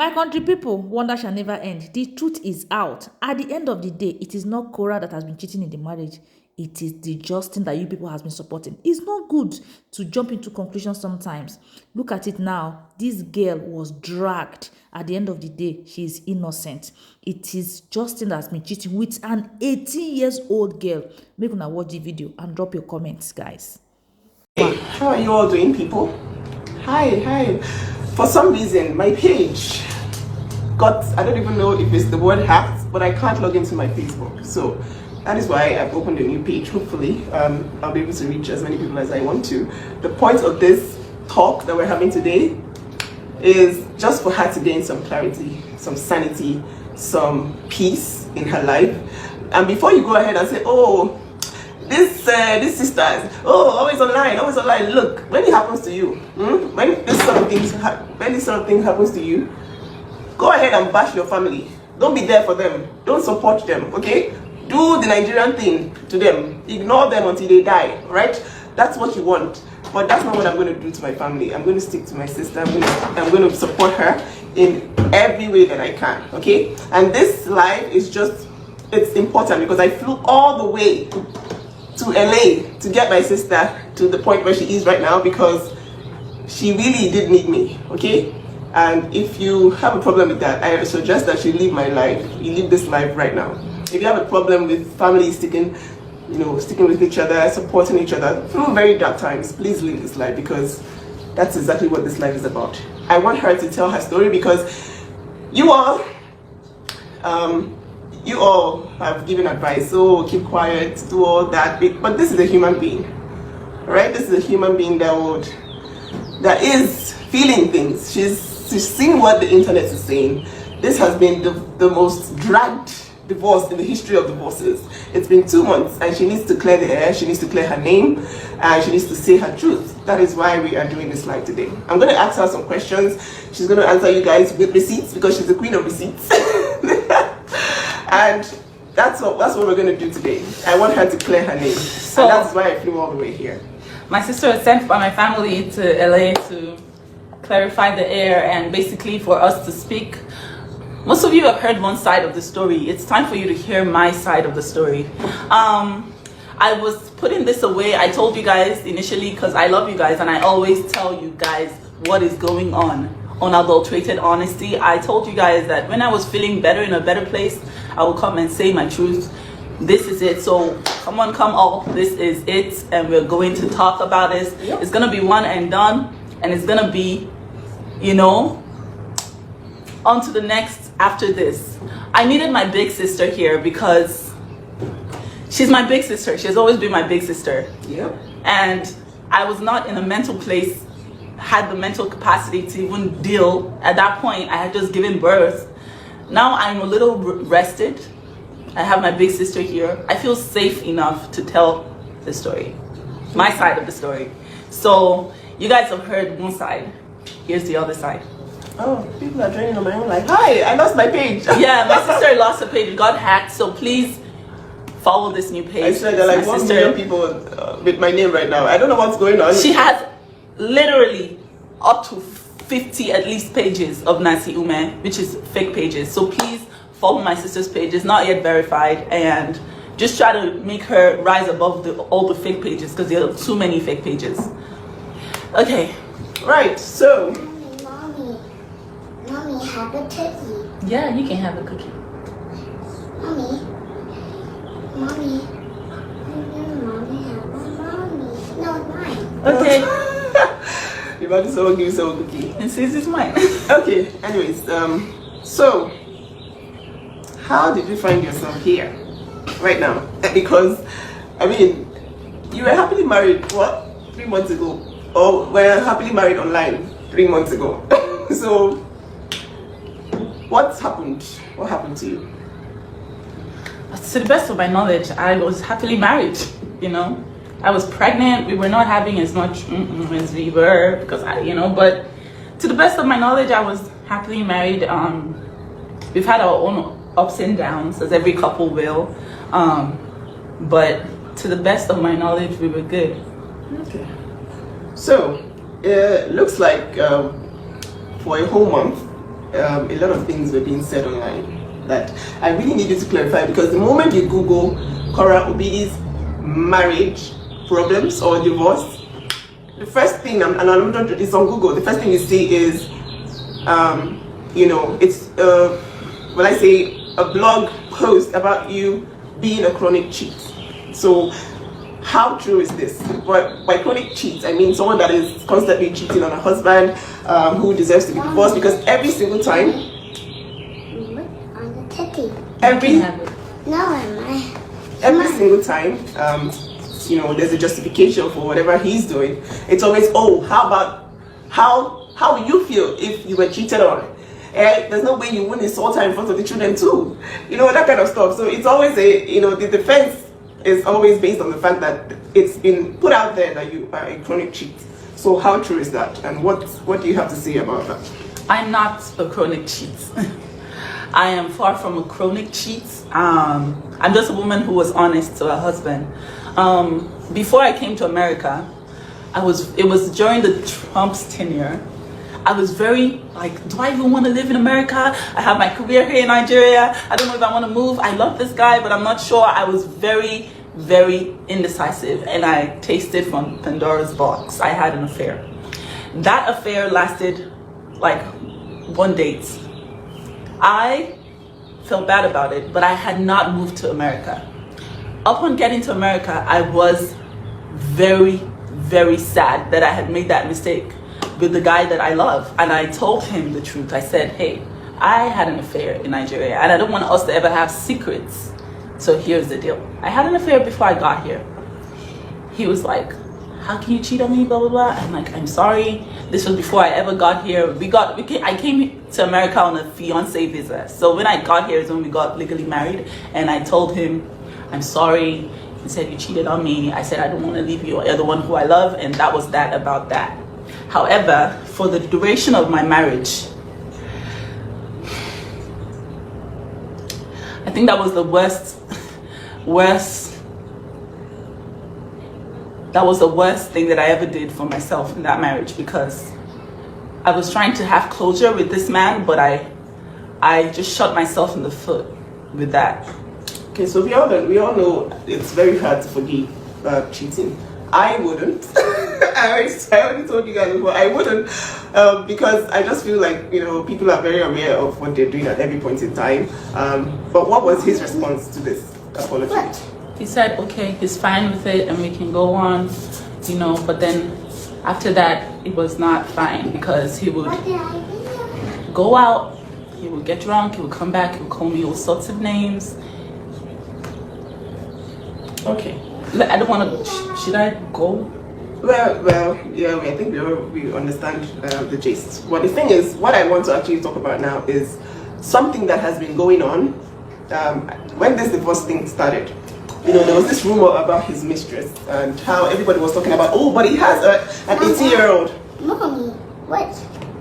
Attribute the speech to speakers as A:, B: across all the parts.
A: My country people, wonder shall never end. The truth is out. At the end of the day, it is not Korra that has been cheating in the marriage. It is the Justin that you people has been supporting. It's not good to jump into conclusions sometimes. Look at it now. This girl was dragged. At the end of the day, she is innocent. It is Justin that has been cheating with an 18 years old girl. Make una watch the video and drop your comments, guys.
B: Hey, how are you all doing, people? Hi. For some reason, my page got, I don't even know if it's the word hacked, but I can't log into my Facebook. So that is why I've opened a new page. Hopefully, I'll be able to reach as many people as I want to. The point of this talk that we're having today is just for her to gain some clarity, some sanity, some peace in her life. And before you go ahead and say, oh, this sisters, oh, always online. Look, when it happens to you, when this sort of thing happens to you, go ahead and bash your family. Don't be there for them. Don't support them. Okay? Do the Nigerian thing to them. Ignore them until they die. Right? That's what you want. But that's not what I'm going to do to my family. I'm going to stick to my sister. I'm going to support her in every way that I can. Okay? And this live is just, it's important because I flew all the way to LA to get my sister to the point where she is right now because she really did need me, okay? And if you have a problem with that, I suggest that you leave my life. You leave this life right now. If you have a problem with family sticking with each other, supporting each other through very dark times, please leave this life because that's exactly what this life is about. I want her to tell her story because you all have given advice, so keep quiet, do all that, but this is a human being, right? This is a human being that is feeling things. She's seeing what the internet is saying. This has been the most dragged divorce in the history of divorces. It's been 2 months and she needs to clear the air, she needs to clear her name, and she needs to say her truth. That is why we are doing this live today. I'm going to ask her some questions. She's going to answer you guys with receipts because she's the queen of receipts. And that's what we're going to do today. I want her to clear her name. So and that's why I flew all the way here.
C: My sister was sent by my family to LA to clarify the air and basically for us to speak. Most of you have heard one side of the story. It's time for you to hear my side of the story. I was putting this away. I told you guys initially because I love you guys and I always tell you guys what is going on. Unadulterated honesty. I told you guys that when I was feeling better, in a better place, I will come and say my truth. This is it. So come all. This is it, and we're going to talk about this. Yep. It's gonna be one and done, and it's gonna be, on to the next after this. I needed my big sister here because she's my big sister. She has always been my big sister.
B: Yep.
C: And I was not in a mental place, had the mental capacity to even deal. At that point, I had just given birth. Now I'm a little rested. I have my big sister here. I feel safe enough to tell the story, my side of the story. So you guys have heard one side. Here's the other side.
B: Oh, people are joining on my own like, hi, I lost my page.
C: Yeah, my sister lost her page. It got hacked. So please follow this new page.
B: I swear there are like 1 million people with my name right now. I don't know what's going on.
C: She has literally up to 50 at least pages of Nancy Ume, which is fake pages. So please follow my sister's page. It's not yet verified, and just try to make her rise above all the fake pages because there are too many fake pages. Okay,
B: right. So,
D: mommy, have a cookie.
C: Yeah, you can have a cookie.
D: Mommy, have a mommy. No, mine.
C: Okay.
B: Imagine someone gives someone a cookie.
C: And says it's mine.
B: Okay, anyways, so how did you find yourself here right now? Because I mean, you were happily married 3 months ago, or were happily married online 3 months ago. So what's happened? What happened to you?
C: To the best of my knowledge, I was happily married. I was pregnant. We were not having as much as we were because but to the best of my knowledge, I was happily married. We've had our own ups and downs, as every couple will. But to the best of my knowledge, we were good.
B: Okay. So it looks like for a whole month a lot of things were being said online that I really need you to clarify, because the moment you Google Korra Obidi's marriage problems or divorce, the first thing, and I'm not, it's on Google, the first thing you see is, you know, it's, when I say a blog post about you being a chronic cheat. So how true is this? By chronic cheat, I mean someone that is constantly cheating on a husband, who deserves to be divorced, because every single time,
D: On the teddy.
B: every single time, you know, there's a justification for whatever he's doing. It's always, oh, how about how will you feel if you were cheated on? And there's no way you wouldn't insult her in front of the children too, you know, that kind of stuff. So it's always a, you know, the defense is always based on the fact that it's been put out there that you are a chronic cheat. So how true is that, and what do you have to say about that?
C: I'm not a chronic cheat. I am far from a chronic cheat. I'm just a woman who was honest to her husband. Before I came to America, it was during the Trump's tenure. I was very like, do I even want to live in America? I have my career here in Nigeria. I don't know if I want to move. I love this guy, but I'm not sure. I was very, very indecisive, and I tasted from Pandora's box. I had an affair. That affair lasted like one date. I felt bad about it, but I had not moved to America. Upon getting to America, I was very, very sad that I had made that mistake with the guy that I love. And I told him the truth. I said, hey, I had an affair in Nigeria, and I don't want us to ever have secrets. So here's the deal. I had an affair before I got here. He was like, how can you cheat on me, blah, blah, blah. I'm like, I'm sorry. This was before I ever got here. I came to America on a fiance visa. So when I got here is when we got legally married. And I told him, I'm sorry. He said, you cheated on me. I said, I don't want to leave you. You're the one who I love. And that was that about that. However, for the duration of my marriage, I think that was the worst thing that I ever did for myself in that marriage, because I was trying to have closure with this man, but I just shot myself in the foot with that.
B: Okay, so we all know it's very hard to forgive cheating. I wouldn't. I already told you guys before, I wouldn't, because I just feel like, you know, people are very aware of what they're doing at every point in time. But what was his response to this apology?
C: He said, okay, he's fine with it and we can go on, you know, but then after that, it was not fine, because he would go out, he would get drunk, he would come back, he would call me all sorts of names.
B: Okay.
C: I don't want to, should I go?
B: Well, yeah, I think we understand the gist. Well, the thing is, what I want to actually talk about now is something that has been going on when this divorce thing started. You know, there was this rumor about his mistress and how everybody was talking about, oh, but he has an 18-year-old.
D: Mommy, what?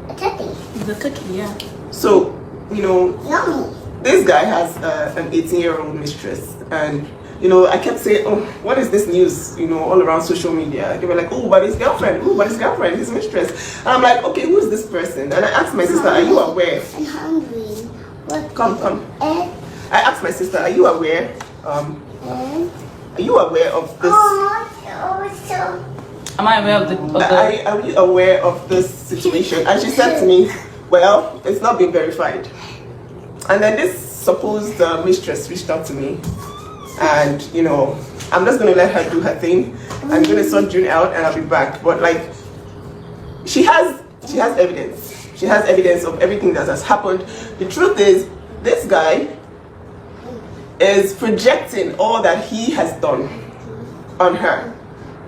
D: A teddy?
C: The cookie, yeah.
B: So, you know,
D: Yummy.
B: this guy has an 18-year-old mistress, and you know, I kept saying, oh, what is this news, you know, all around social media. They were like, oh, but his girlfriend, his mistress. And I'm like, okay, who's this person? And I asked my sister, are you aware?
D: I'm hungry. What?
B: Come.
D: Egg?
B: I asked my sister, are you aware? Are you aware of this?
C: Am I aware of the
B: Are you aware of this situation? And she said to me, well, it's not been verified. And then this supposed mistress reached out to me. And you know, I'm just gonna let her do her thing. I'm gonna sort June out and I'll be back. But like, she has evidence. She has evidence of everything that has happened. The truth is, this guy is projecting all that he has done on her.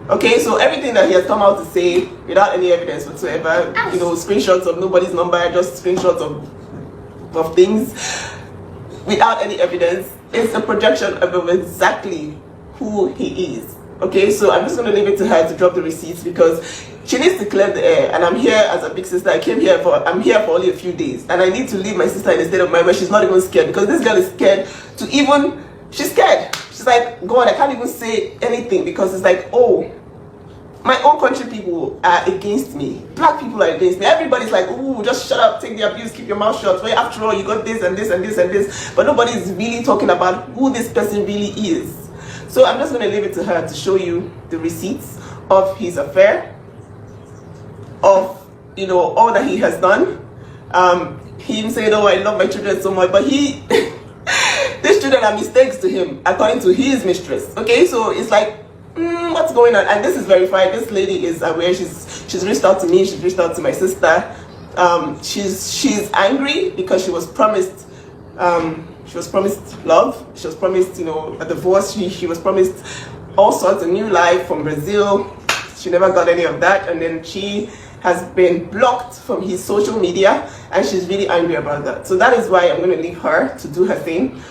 B: Okay, so everything that he has come out to say without any evidence whatsoever, you know, screenshots of nobody's number, just screenshots of things without any evidence. It's a projection of exactly who he is. Okay, so I'm just going to leave it to her to drop the receipts, because she needs to clear the air. And I'm here as a big sister. I'm here for only a few days, and I need to leave my sister in a state of mind where she's not even scared, because this girl is scared to she's scared. She's like, God, I can't even say anything, because it's like, oh, my own country people are against me. Black people are against me. Everybody's like, ooh, just shut up, take the abuse, keep your mouth shut. Well, after all, you got this and this and this and this. But nobody is really talking about who this person really is. So I'm just going to leave it to her to show you the receipts of his affair, of, you know, all that he has done. He even said, oh, I love my children so much. But he, these children are mistakes to him, according to his mistress. Okay, so it's like, what's going on? And this is verified. This lady is aware. She's reached out to me. She's reached out to my sister. She's angry because she was promised love. She was promised, you know, a divorce. She was promised all sorts of new life from Brazil. She never got any of that, and then she has been blocked from his social media, and she's really angry about that. So that is why I'm going to leave her to do her thing.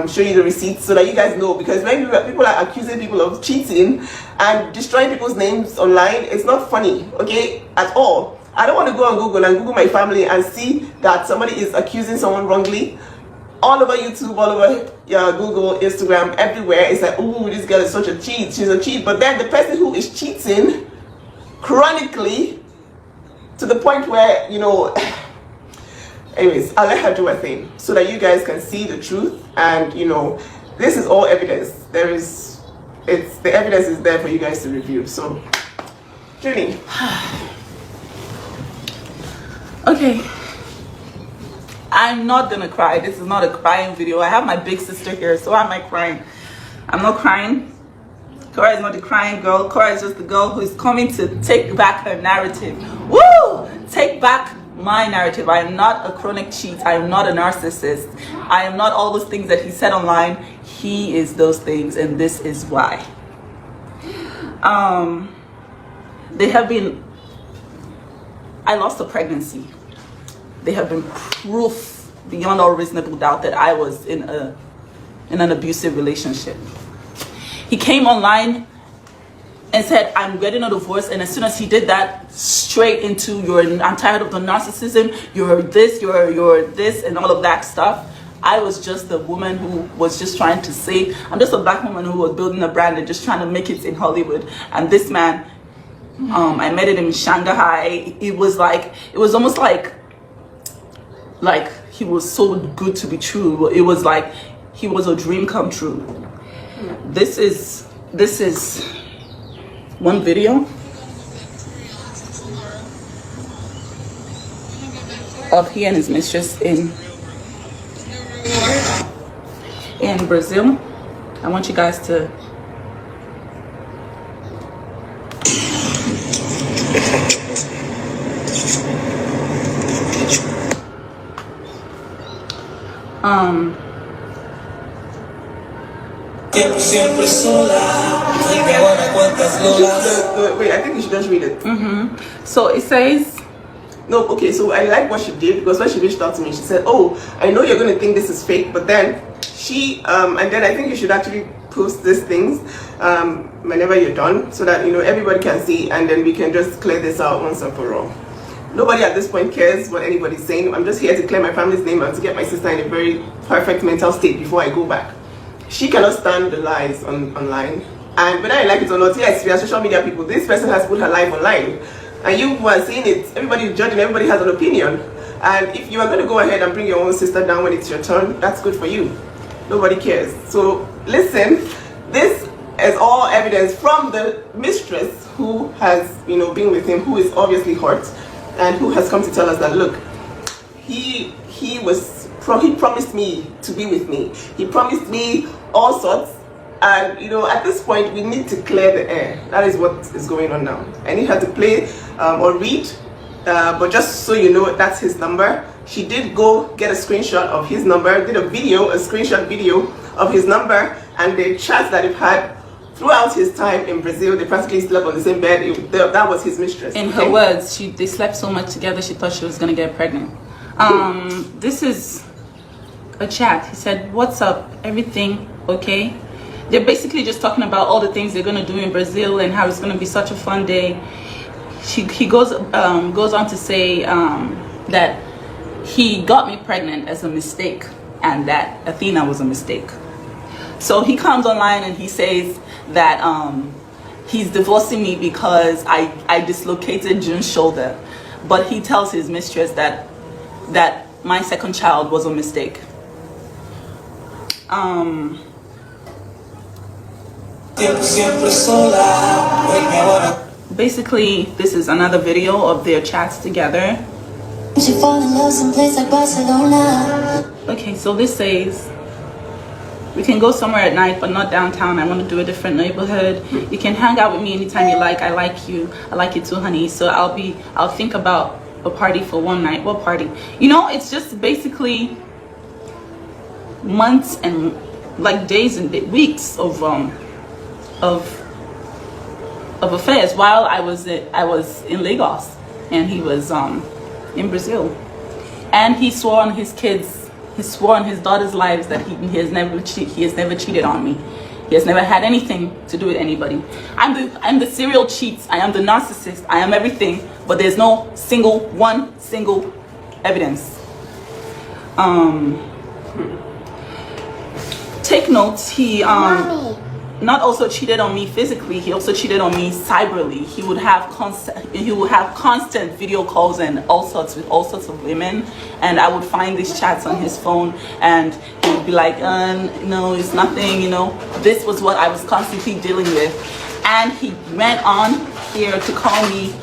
B: Show you the receipts so that you guys know, because when people are accusing people of cheating and destroying people's names online, it's not funny, okay, at all. I don't want to go on Google and Google my family and see that somebody is accusing someone wrongly. All over YouTube, all over Google, Instagram, everywhere, it's like, oh, this girl is such a cheat, she's a cheat. But then the person who is cheating chronically to the point where, you know, anyways, I'll let her do her thing so that you guys can see the truth. And, you know, this is all evidence. The evidence is there for you guys to review. So, Julie.
C: Okay. I'm not gonna cry. This is not a crying video. I have my big sister here, so why am I crying? I'm not crying. Korra is not the crying girl. Korra is just the girl who is coming to take back her narrative. Woo! Take back my narrative. I am not a chronic cheat. I am not a narcissist. I am not all those things that he said online. He is those things, and this is why. They have been, I lost a pregnancy. They have been proof beyond all reasonable doubt that I was in an abusive relationship. He came online and said, I'm getting a divorce. And as soon as he did that, straight into I'm tired of the narcissism, you're this, you're this, and all of that stuff. I was just a woman who was just trying to say, I'm just a black woman who was building a brand and just trying to make it in Hollywood. And this man, I met him in Shanghai. It was almost like he was so good to be true. It was like he was a dream come true. This is one video of he and his mistress in Brazil. I want you guys to
B: Wait, I think you should just read it.
C: So it says,
B: no, okay, so I like what she did, because when she reached out to me, she said, oh, I know you're going to think this is fake, but then she, and then I think you should actually post these things whenever you're done, so that, you know, everybody can see, and then we can just clear this out once and for all. Nobody at this point cares what anybody's saying. I'm just here to clear my family's name and to get my sister in a very perfect mental state before I go back. She cannot stand the lies online. And whether I like it or not, yes, we are social media people. This person has put her life online. And you who are seeing it, everybody is judging, everybody has an opinion. And if you are going to go ahead and bring your own sister down when it's your turn, that's good for you. Nobody cares. So listen, this is all evidence from the mistress who has, you know, been with him, who is obviously hurt, and who has come to tell us that, look, he promised me to be with me. He promised me all sorts. And, you know, at this point, we need to clear the air. That is what is going on now. I need her to play or read. But just so you know, that's his number. She did go get a screenshot of his number, did a screenshot video of his number, and the chats that they've had throughout his time in Brazil. They practically slept on the same bed. That was his mistress.
C: In her words, they slept so much together, she thought she was going to get pregnant. This is a chat. He said, what's up? Everything okay? They're basically just talking about all the things they're going to do in Brazil and how it's going to be such a fun day. He goes on to say that he got me pregnant as a mistake and that Athena was a mistake. So he comes online and he says that he's divorcing me because I dislocated June's shoulder, but he tells his mistress that my second child was a mistake. Basically, this is another video of their chats together. Okay, so this says, we can go somewhere at night, but not downtown. I want to do a different neighborhood. You can hang out with me anytime you like. I like you. I like you too, honey. So I'll think about a party for one night. What party? You know, it's just basically months and like days and weeks of affairs while I was in Lagos and he was in Brazil, and he swore on his kids, he swore on his daughter's lives that he has never cheated on me. He has never had anything to do with anybody. I'm the serial cheat. I am the narcissist. I am everything, but there's no one single evidence. Take notes. He
D: Mommy.
C: not also cheated on me physically, he also cheated on me cyberly. He would have constant video calls and all sorts of women, and I would find these chats on his phone and he would be like, no, it's nothing, you know. This was what I was constantly dealing with, and he went on here to call me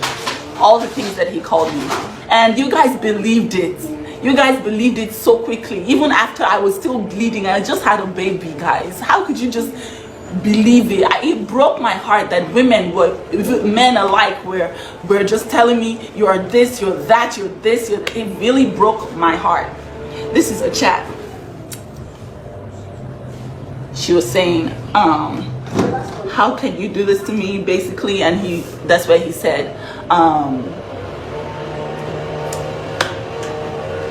C: all the things that he called me, and you guys believed it. You guys believed it so quickly, even after I was still bleeding. I just had a baby, guys. How could you just believe it? It broke my heart that men alike were just telling me, you are this, you're that, you're this. It really broke my heart. This is a chat. She was saying, how can you do this to me, basically, and that's what he said.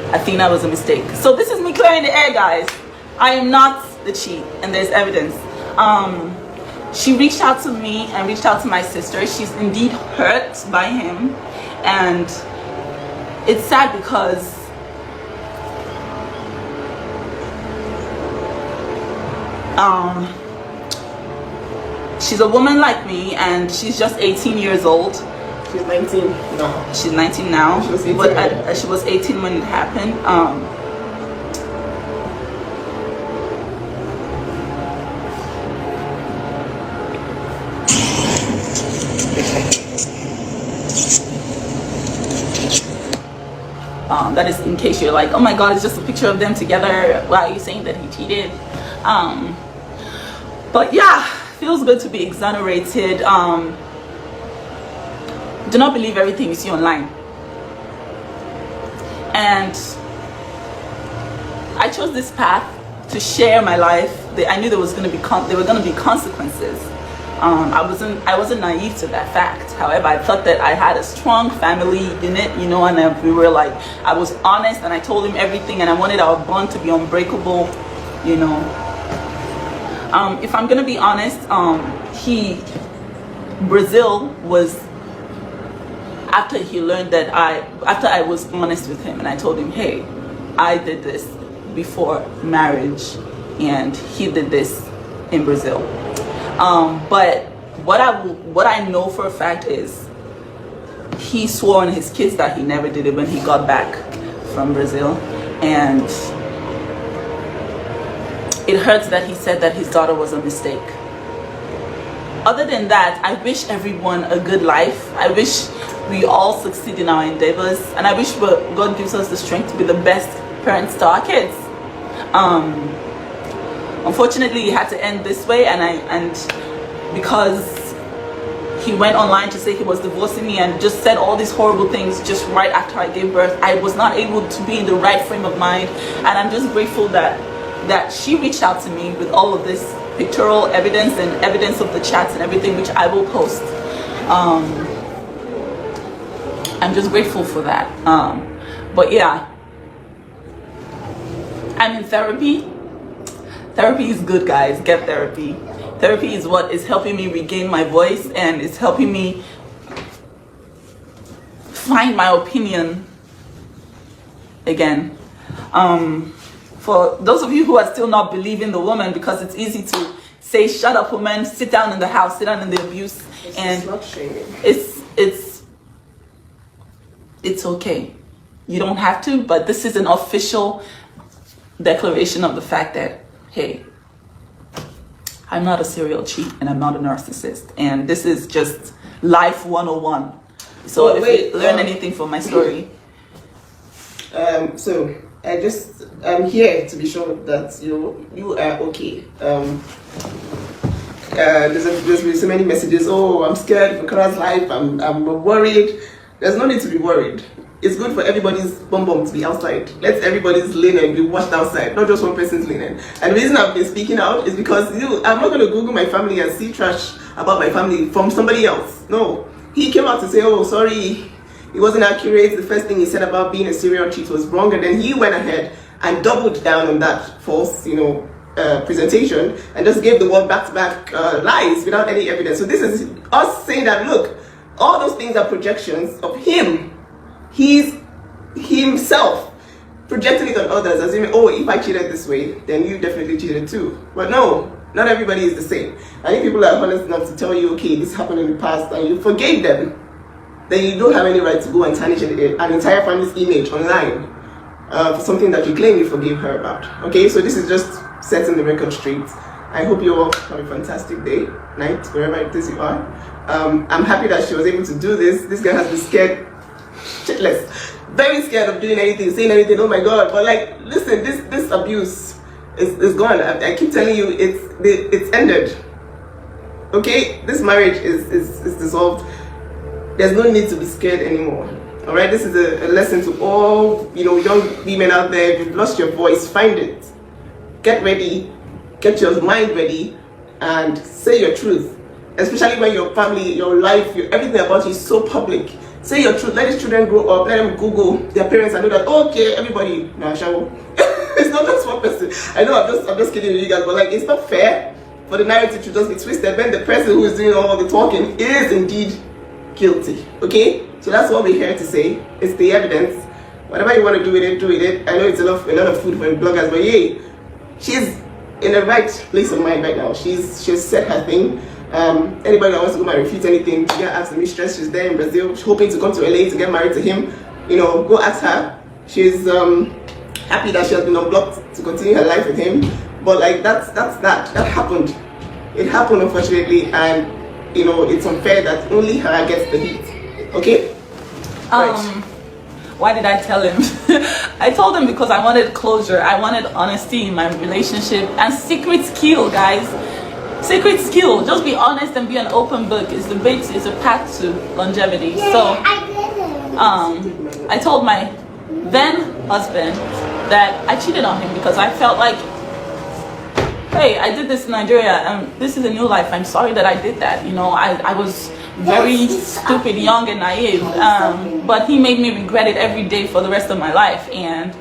C: I think that was a mistake. So this is me clearing the air, guys. I am not the cheat, and there's evidence. She reached out to me and reached out to my sister. She's indeed hurt by him, and it's sad because she's a woman like me, and she's just 18 years old.
B: She's 19 now.
C: She's 19 now.
B: She was 18
C: but she was 18 when it happened. That is in case you're like, oh my god, it's just a picture of them together. Why are you saying that he cheated? But yeah, feels good to be exonerated. Do not believe everything you see online. And I chose this path to share my life. I knew there were going to be consequences. I wasn't naive to that fact. However, I thought that I had a strong family in it, you know, and we were like, I was honest and I told him everything, and I wanted our bond to be unbreakable, you know. If I'm gonna be honest, Brazil was after he learned that after I was honest with him and I told him, hey, I did this before marriage and he did this in Brazil. But what I know for a fact is he swore on his kids that he never did it when he got back from Brazil, and it hurts that he said that his daughter was a mistake. Other than that, I wish everyone a good life. I wish we all succeed in our endeavors, and I wish God gives us the strength to be the best parents to our kids. Unfortunately, it had to end this way, and because he went online to say he was divorcing me and just said all these horrible things just right after I gave birth, I was not able to be in the right frame of mind, and I'm just grateful that she reached out to me with all of this pictorial evidence and evidence of the chats and everything, which I will post. I'm just grateful for that. But yeah, I'm in therapy. Therapy is good, guys. Get therapy. Therapy is what is helping me regain my voice, and it's helping me find my opinion again. For those of you who are still not believing the woman, because it's easy to say, shut up, woman, sit down in the house, sit down in the abuse. And
B: It's not shaming.
C: it's okay. You don't have to, but this is an official declaration of the fact that, hey, I'm not a serial cheat and I'm not a narcissist. And this is just life 101. So
B: Oh,
C: if
B: wait,
C: you learn anything from my story.
B: So I'm here to be sure that you are okay. There's been so many messages. Oh, I'm scared for Korra's life. I'm worried. There's no need to be worried. It's good for everybody's bum to be outside. Let everybody's linen be washed outside, not just one person's linen. And the reason I've been speaking out is because I'm not going to Google my family and see trash about my family from somebody else. No. He came out to say, oh, sorry, it wasn't accurate. The first thing he said about being a serial cheat was wrong. And then he went ahead and doubled down on that false, presentation and just gave the world back-to-back lies without any evidence. So this is us saying that, look, all those things are projections of him. He's himself projecting it on others, assuming, oh, if I cheated this way, then you definitely cheated too. But no, not everybody is the same. I think people are honest enough to tell you, okay, this happened in the past, and you forgave them, then you don't have any right to go and tarnish an entire family's image online for something that you claim you forgave her about. Okay, so this is just setting the record straight. I hope you all have a fantastic day, night, wherever it is you are. I'm happy that she was able to do this. This girl has been scared shitless, very scared of doing anything, saying anything. Oh my god! But like, listen, this abuse is gone. I keep telling you, it's ended. Okay, this marriage is dissolved. There's no need to be scared anymore. All right, this is a lesson to all young women out there. If you've lost your voice, find it. Get ready, get your mind ready, and say your truth. Especially when your family, your life, everything about you is so public. Say your truth. Let these children grow up. Let them Google their parents and know that, okay, everybody, it's not just one person. I know I'm just kidding with you guys, but like, it's not fair for the narrative to just be twisted when the person who is doing all the talking is indeed guilty. Okay, so that's what we're here to say. It's the evidence. Whatever you want to do with it, do with it. I know it's a lot of food for the bloggers, but yay, she's in the right place of mind right now. She's said her thing. Anybody that wants to go and refute anything, she can ask the mistress. She's there in Brazil, hoping to come to LA to get married to him. Go ask her. She's happy that she has been unblocked to continue her life with him. But like that happened. It happened, unfortunately, and it's unfair that only her gets the heat. Okay? Right.
C: Why did I tell him? I told him because I wanted closure. I wanted honesty in my relationship, and secrets kill, guys. Secrets kill. Just be honest and be an open book. It's a path to longevity.
D: Yeah,
C: So
D: I did it.
C: I told my then husband that I cheated on him because I felt like, hey, I did this in Nigeria and this is a new life. I'm sorry that I did that. I was very stupid, young and naive. But he made me regret it every day for the rest of my life. And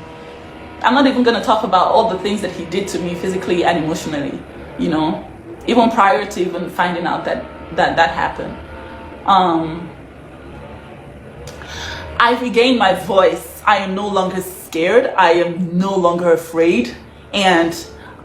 C: I'm not even going to talk about all the things that he did to me physically and emotionally, even prior to even finding out that happened. I regained my voice. I am no longer scared. I am no longer afraid. And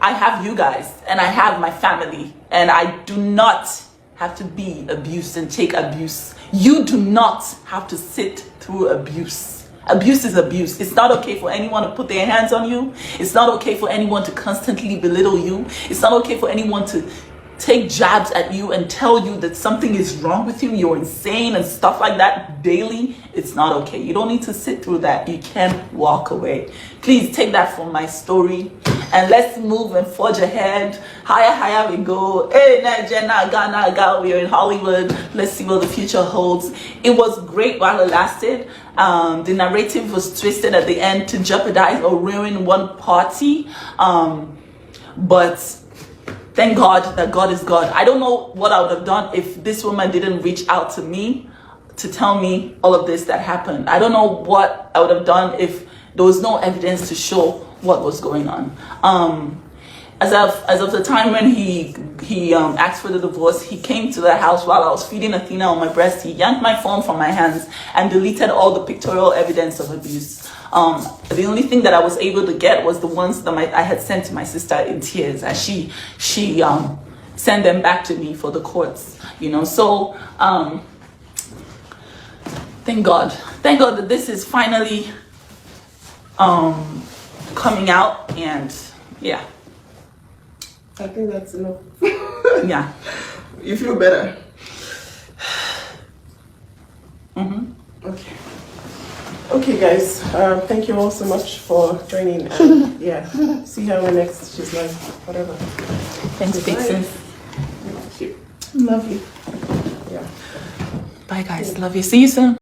C: I have you guys and I have my family, and I do not have to be abused and take abuse. You do not have to sit through abuse. Abuse is abuse. It's not okay for anyone to put their hands on you. It's not okay for anyone to constantly belittle you. It's not okay for anyone to take jabs at you and tell you that something is wrong with you, you're insane and stuff like that daily. It's not okay. You don't need to sit through that. You can walk away. Please take that from my story and let's move and forge ahead. Higher we go. Hey, Nigeria, Ghana, we're in Hollywood. Let's see what the future holds. It was great while it lasted. The narrative was twisted at the end to jeopardize or ruin one party. But thank God that God is God. I don't know what I would have done if this woman didn't reach out to me to tell me all of this that happened. I don't know what I would have done if there was no evidence to show what was going on. As of the time when he asked for the divorce, he came to the house while I was feeding Athena on my breast. He yanked my phone from my hands and deleted all the pictorial evidence of abuse. The only thing that I was able to get was the ones that I had sent to my sister in tears, as she send them back to me for the courts, you know. So thank God that this is finally coming out, and yeah.
B: I think that's enough.
C: Yeah.
B: You feel better? Okay guys, thank you all so much for joining, and yeah, see how we're next. She's like, whatever.
C: Thanks, big sis.
B: Cute. Lovely. Yeah.
C: Bye guys, love you, see you soon.